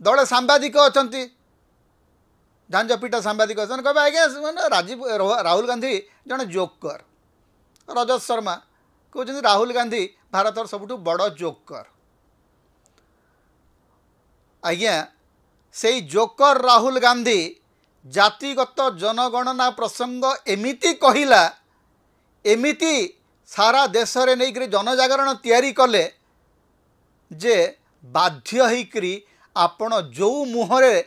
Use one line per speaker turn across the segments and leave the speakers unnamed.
दले सांबादिक अच्छा झांझपिटा सांबादिक अच्छा कहे आज्ञा राहुल गांधी जड़े जोकर रजत शर्मा कहते राहुल गांधी भारतर सबुठ बड़ जोकर आज्ञा से जोकर राहुल गांधी जातिगत जनगणना प्रसंग एमिति कहला एमिति सारा देश रे नहीं जनजागरण तैयारी कले जे बाध्य होकरी आपण जो मुहरे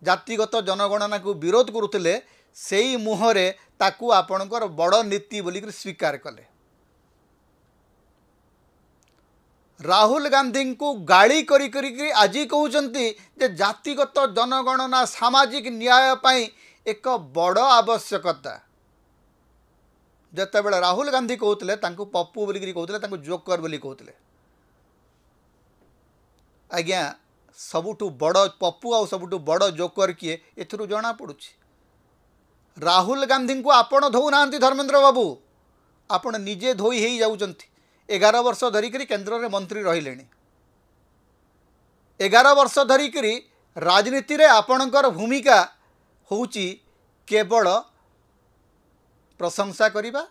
जातिगत जनगणना को विरोध करुले से ही मुहरे ताकू आपणकर बड़ नीति बोलिक स्वीकार कले राहुल गांधी को गाड़ी करी करी आज कहते जे जातिगत जनगणना सामाजिक न्याय पाई एक बड़ आवश्यकता जितेबाला राहुल गांधी कहते पप्पू बोलिक कहते जोकर बोली कहते आज्ञा सबुठु बड़ पप्पू आ सबुठु बड़ जोकर किए एथुरु जना पड़ुछि राहुल गांधी को आपण धोना धर्मेंद्र बाबू आपण निजे धोई हो जाउचंती 11 वर्ष धरिक केन्द्र में मंत्री रहिले 11 वर्ष धरिक राजनीति रे आपणकर भूमिका होउची केवल प्रशंसा करिबा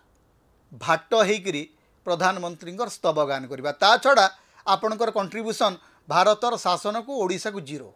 भाट होकरी प्रधानमंत्री स्तवगान करिबा ता छड़ा आपणकर कंट्रीब्यूशन भारतर शासन को ओडिशा को जीरो।